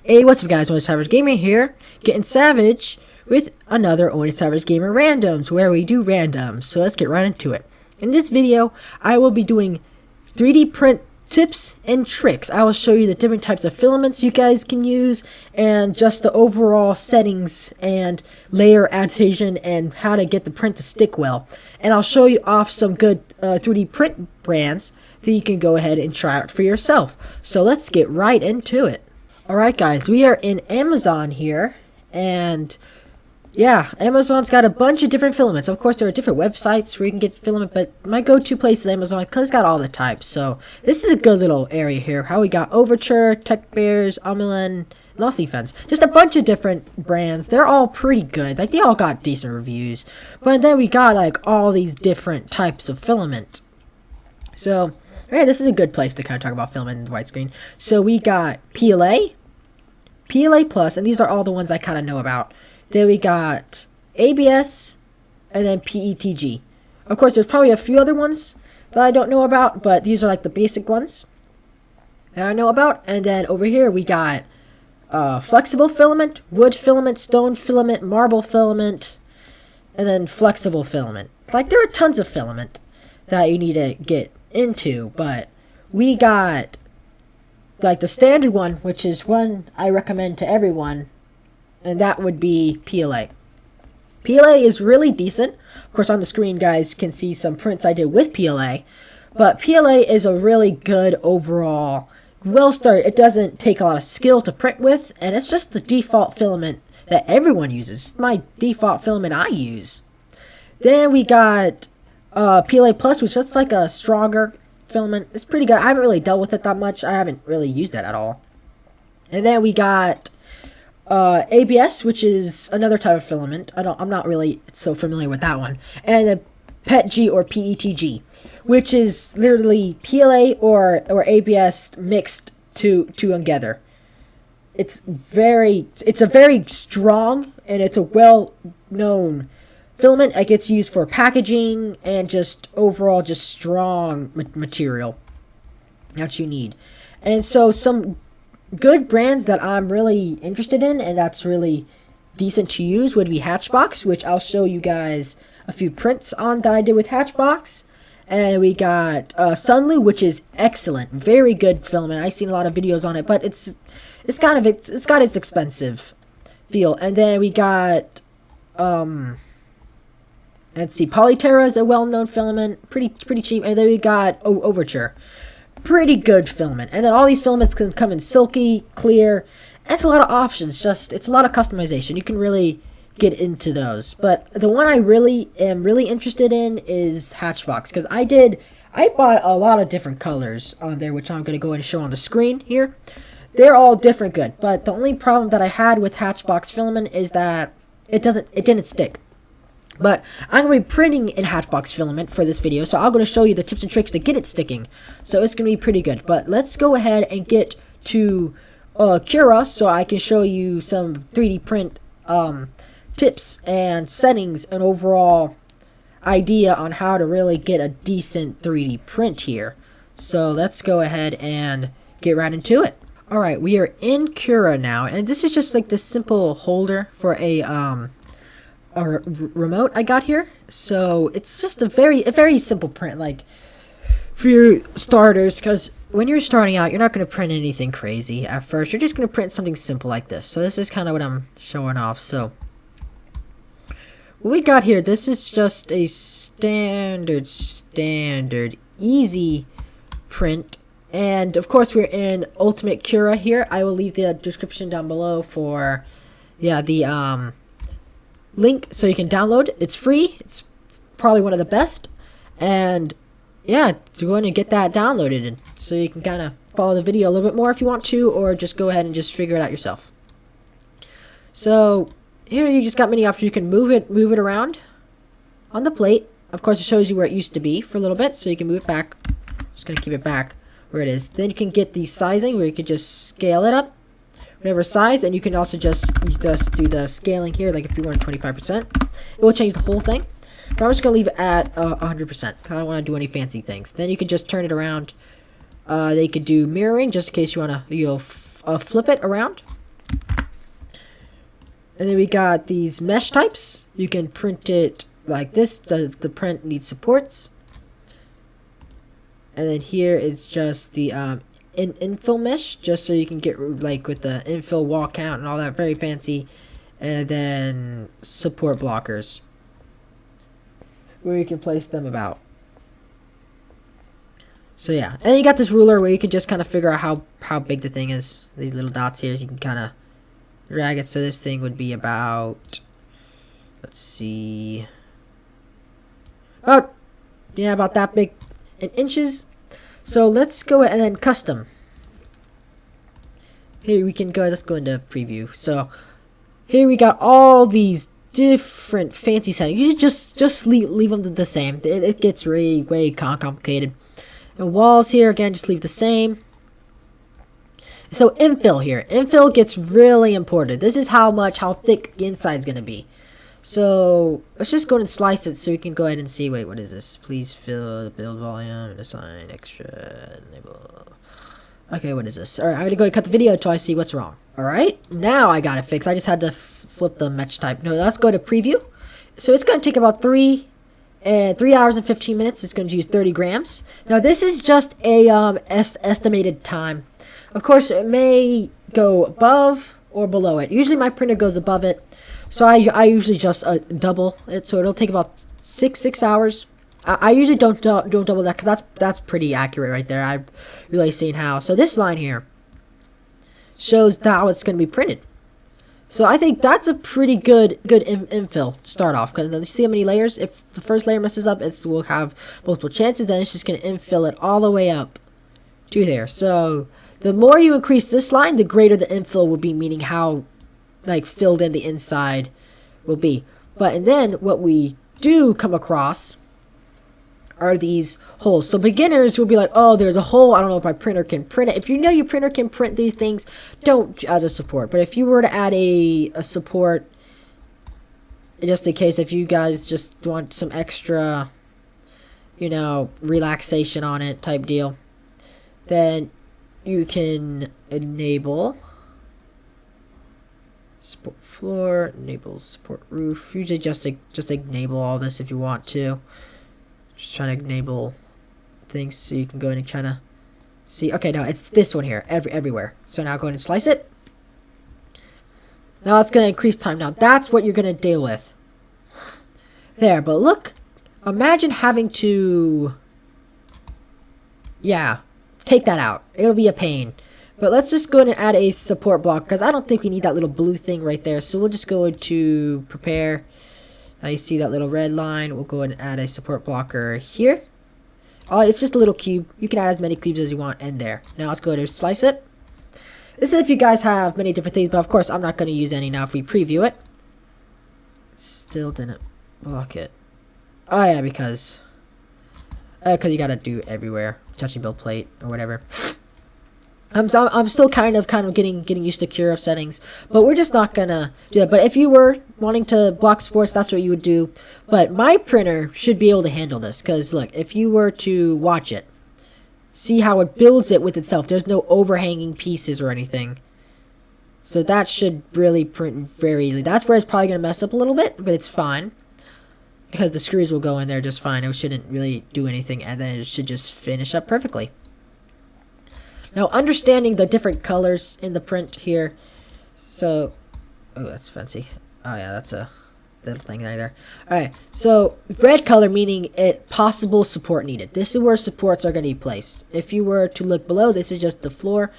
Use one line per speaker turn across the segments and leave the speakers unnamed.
Hey, what's up guys, OwenDaSavageGamer here, getting savage with another OwenDaSavageGamer randoms, where we do randoms, so let's get right into it. In this video, I will be doing 3D print tips and tricks. I will show you the different types of filaments you guys can use, and just the overall settings and layer adaptation and how to get the print to stick well. And I'll show you off some good 3D print brands that you can go ahead and try out for yourself. So let's get right into it. Alright guys, we are in Amazon here, and yeah, Amazon's got a bunch of different filaments. Of course, there are different websites where you can get filament, but my go-to place is Amazon because it's got all the types. So this is a good little area here. How we got Overture, Tech Bears, Amelin, Lost Defense. Just a bunch of different brands. They're all pretty good. Like, they all got decent reviews. But then we got like all these different types of filament. So, alright, this is a good place to kind of talk about filament in widescreen. So we got PLA, PLA Plus, and these are all the ones I kind of know about. Then we got ABS, and then PETG. Of course, there's probably a few other ones that I don't know about, but these are like the basic ones that I know about. And then over here we got flexible filament, wood filament, stone filament, marble filament, and then flexible filament. Like, there are tons of filament that you need to get into, but we got like the standard one, which is one I recommend to everyone, and that would be PLA. PLA is really decent. Of course, on the screen, guys can see some prints I did with PLA, but PLA is a really good overall, well started. It doesn't take a lot of skill to print with, and it's just the default filament that everyone uses. It's my default filament I use. Then we got PLA Plus, which is like a stronger filament. It's pretty good. I haven't really dealt with it that much. I haven't really used that at all. And then we got ABS, which is another type of filament. I'm not really so familiar with that one. And then PETG or PETG, which is literally PLA or ABS mixed together. It's a very strong, and it's a well-known filament. It gets used for packaging and just overall just strong material that you need. And so some good brands that I'm really interested in and that's really decent to use would be Hatchbox, which I'll show you guys a few prints on that I did with Hatchbox. And we got Sunlu, which is excellent, very good filament. I've seen a lot of videos on it, but it's got its expensive feel. And then we got let's see, Polyterra is a well-known filament, pretty cheap. And then we got Overture, pretty good filament. And then all these filaments can come in silky, clear. It's a lot of options. It's a lot of customization. You can really get into those. But the one I am really interested in is Hatchbox, because I bought a lot of different colors on there, which I'm going to go ahead and show on the screen here. They're all different good, but the only problem that I had with Hatchbox filament is that it didn't stick. But I'm going to be printing in Hatchbox filament for this video, so I'm going to show you the tips and tricks to get it sticking. So it's going to be pretty good. But let's go ahead and get to Cura, so I can show you some 3D print tips and settings and overall idea on how to really get a decent 3D print here. So let's go ahead and get right into it. Alright, we are in Cura now, and this is just like this simple holder for a remote I got here. So it's just a very simple print, like for your starters, because when you're starting out, you're not going to print anything crazy at first. You're just going to print something simple like this. So this is kind of what I'm showing off. So what we got here, this is just a standard easy print. And of course, we're in Ultimate Cura here. I will leave the description down below for the link so you can download. It's free. It's probably one of the best. And yeah, to go ahead and get that downloaded, and so you can kind of follow the video a little bit more if you want to, or just go ahead and just figure it out yourself. So here you just got many options. You can move it around on the plate. Of course, it shows you where it used to be for a little bit, so you can move it back. Just gonna keep it back where it is. Then you can get the sizing, where you can just scale it up whatever size, and you can also just do the scaling here. Like if you want 25%, it will change the whole thing. But I'm just gonna leave it at 100%. I don't want to do any fancy things. Then you can just turn it around. They could do mirroring, just in case you want to flip it around. And then we got these mesh types. You can print it like this. The print needs supports. And then here it's just the infill mesh, just so you can get like with the infill wall count and all that, very fancy. And then support blockers, where you can place them about. So yeah, and you got this ruler where you can just kind of figure out how big the thing is. These little dots here, so you can kind of drag it. So this thing would be about, let's see, oh yeah, about that big in inches. So let's go and then custom. Here we can go, let's go into preview. So here we got all these different fancy settings. You just leave them the same. It gets way complicated. And walls here, again, just leave the same. So infill here. Infill gets really important. This is how thick the inside is going to be. So let's just go and slice it so we can go ahead and see. Wait, what is this? Please fill the build volume and assign extra enable. Okay, what is this? Alright, I'm going to go and cut the video until I see what's wrong. Alright, now I got it fixed. I just had to flip the mesh type. No, let's go to preview. So it's going to take about 3 hours and 15 minutes. It's going to use 30 grams. Now this is just a estimated time. Of course, it may go above or below it. Usually my printer goes above it, so I usually just double it. So it'll take about six hours. I usually don't double that, because that's pretty accurate right there. I've really seen how. So this line here shows how it's going to be printed. So I think that's a pretty good infill to start off, because you see how many layers. If the first layer messes up, we'll have multiple chances. Then it's just going to infill it all the way up to there. So the more you increase this line, the greater the infill will be, meaning how like filled in the inside will be. And then what we do come across are these holes. So beginners will be like, oh, there's a hole, I don't know if my printer can print it. If you know your printer can print these things, don't add a support. But if you were to add a support, just in case, if you guys just want some extra, you know, relaxation on it type deal, then you can enable support floor, enable support roof. Usually just enable all this if you want to. Just trying to enable things so you can go in and kind of see. Okay, no, it's this one here, everywhere. So now go ahead and slice it. Now it's going to increase time. Now that's what you're going to deal with there. But look, imagine having to, yeah, take that out. It'll be a pain. But let's just go ahead and add a support block, because I don't think we need that little blue thing right there. So we'll just go into prepare. Now you see that little red line. We'll go ahead and add a support blocker here. Oh, it's just a little cube. You can add as many cubes as you want in there. Now let's go ahead and slice it. This is if you guys have many different things, but of course I'm not going to use any now if we preview it. Still didn't block it. Oh yeah, because you gotta do everywhere. Touching build plate or whatever. I'm still kind of getting used to Cura settings, but we're just not gonna do that. But if you were wanting to block sports, that's what you would do. But my printer should be able to handle this, because look, if you were to watch it, see how it builds it with itself. There's no overhanging pieces or anything, so that should really print very easily. That's where it's probably gonna mess up a little bit, but it's fine, because the screws will go in there just fine. It shouldn't really do anything, and then it should just finish up perfectly. Now, understanding the different colors in the print here. So, oh, that's fancy. Oh, yeah, that's a little thing right there. Alright, so red color meaning possible support needed. This is where supports are going to be placed. If you were to look below, this is just the floor.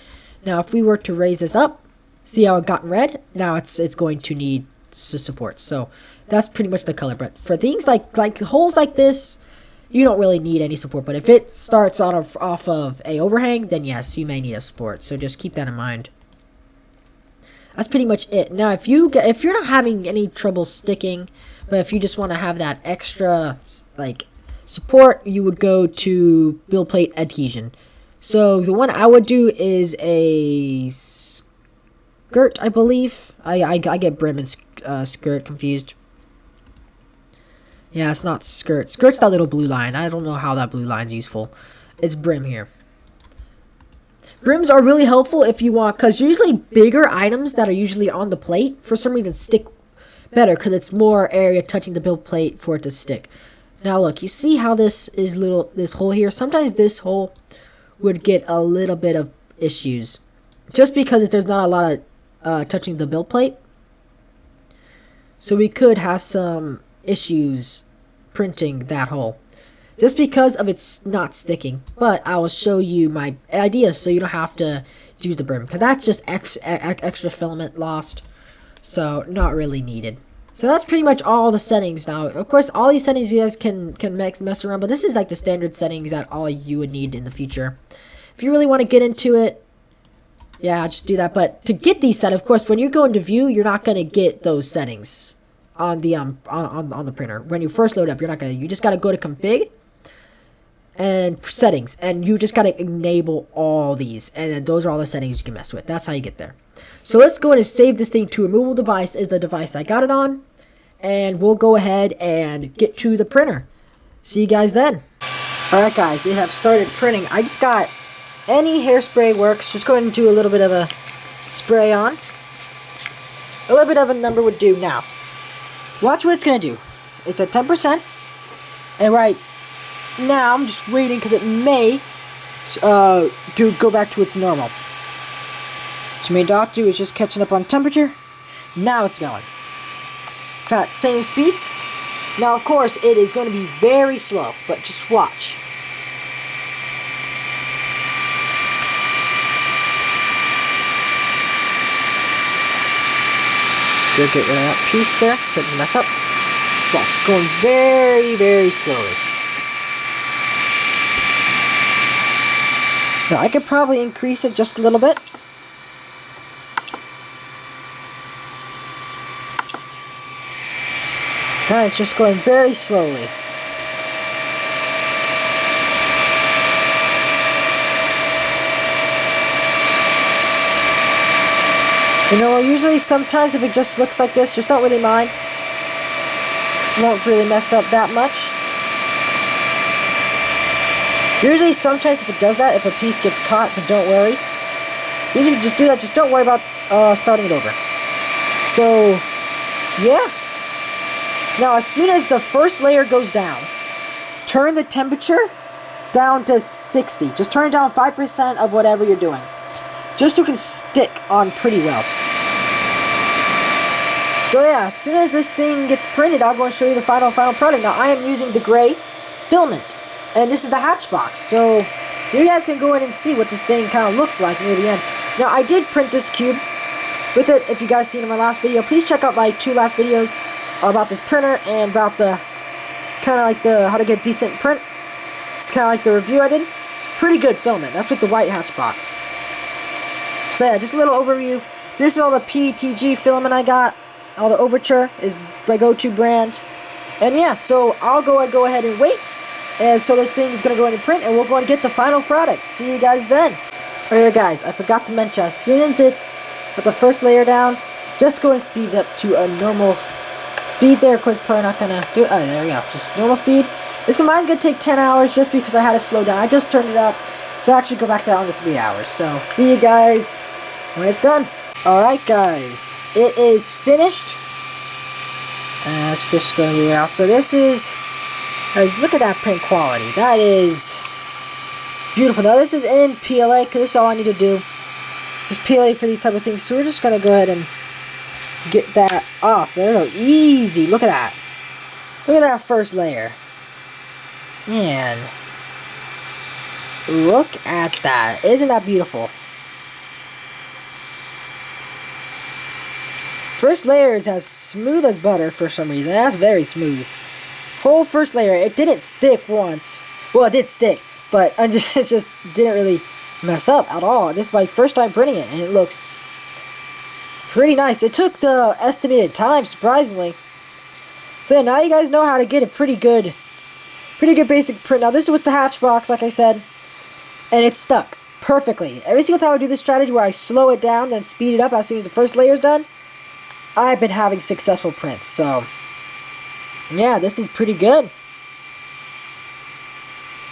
Now, if we were to raise this up, see how it got in red? Now it's going to need support. So, that's pretty much the color. But for things like holes like this, you don't really need any support, but if it starts off of a overhang, then yes, you may need a support. So just keep that in mind. That's pretty much it. Now, if you're not having any trouble sticking, but if you just want to have that extra like support, you would go to build plate adhesion. So the one I would do is a skirt, I believe. I get brim and skirt confused. Yeah, it's not skirt. Skirt's that little blue line. I don't know how that blue line's useful. It's brim here. Brims are really helpful if you want, because usually bigger items that are usually on the plate, for some reason, stick better, because it's more area touching the build plate for it to stick. Now look, you see how this is this hole here? Sometimes this hole would get a little bit of issues, just because there's not a lot of touching the build plate. So we could have some issues printing that hole, just because of it's not sticking. But I will show you my idea so you don't have to use the brim, because that's just extra filament lost, so not really needed. So that's pretty much all the settings now. Of course, all these settings you guys can mess around, but this is like the standard settings that all you would need in the future. If you really want to get into it, yeah, just do that. But to get these set, of course, when you're going to view, you're not going to get those settings on the on the printer. When you first load up, you're not going to. You just got to go to config and settings, and you just got to enable all these, and then those are all the settings you can mess with. That's how you get there. So let's go ahead and save this thing to removable device is the device I got it on, and we'll go ahead and get to the printer. See you guys then. Alright guys, it have started printing. I just got any hairspray works. Just go ahead and do a little bit of a spray on. A little bit of a number would do. Now watch what it's going to do. It's at 10%, and right now I'm just waiting because it may go back to its normal. So my doctor is just catching up on temperature. Now it's going. It's at same speeds. Now of course it is going to be very slow, but just watch. Still get rid of that piece there, so it doesn't mess up. Watch, it's going very, very slowly. Now I could probably increase it just a little bit. Now it's just going very slowly. You know, usually sometimes if it just looks like this, just don't really mind. It won't really mess up that much. Usually sometimes if it does that, if a piece gets caught, but don't worry. Usually just do that, just don't worry about starting it over. So, yeah. Now, as soon as the first layer goes down, turn the temperature down to 60. Just turn it down 5% of whatever you're doing, just so it can stick on pretty well. So yeah, as soon as this thing gets printed, I'm going to show you the final product. Now, I am using the gray filament, and this is the hatch box. So you guys can go in and see what this thing kind of looks like near the end. Now, I did print this cube with it. If you guys seen in my last video, please check out my 2 last videos about this printer and about the kind of like the how to get decent print. It's kind of like the review I did. Pretty good filament. That's with the white hatch box. So yeah, just a little overview. This is all the PETG filament I got. All the Overture is my go-to brand. And yeah, so I'll go ahead and wait. And so this thing is going to go in and print, and we'll go and get the final product. See you guys then. Alright guys, I forgot to mention, as soon as it's got the first layer down, just go and speed it up to a normal speed there. Of course, probably not going to do it. Oh, there we go. Just normal speed. This mine's going to take 10 hours just because I had to slow down. I just turned it up, so I actually go back down to 3 hours. So, see you guys when it's done. Alright guys, it is finished. Let's just go and leave it out. So this is, guys, look at that print quality. That is beautiful. Now this is in PLA, because this is all I need to do. Just PLA for these type of things. So we're just going to go ahead and get that off. There we go. Easy. Look at that. Look at that first layer. Man. Look at that. Isn't that beautiful? First layer is as smooth as butter for some reason. That's very smooth. Whole first layer. It didn't stick once. Well, it did stick, but it just didn't really mess up at all. This is my first time printing it, and it looks pretty nice. It took the estimated time, surprisingly. So yeah, now you guys know how to get a pretty good basic print. Now this is with the hatch box, like I said, and it's stuck perfectly. Every single time I do this strategy where I slow it down and speed it up as soon as the first layer is done, I've been having successful prints. So yeah, this is pretty good.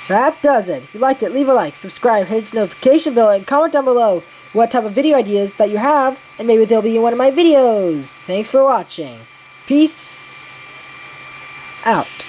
That does it. If you liked it, leave a like, subscribe, hit the notification bell, and comment down below what type of video ideas that you have, and maybe they'll be in one of my videos. Thanks for watching. Peace out.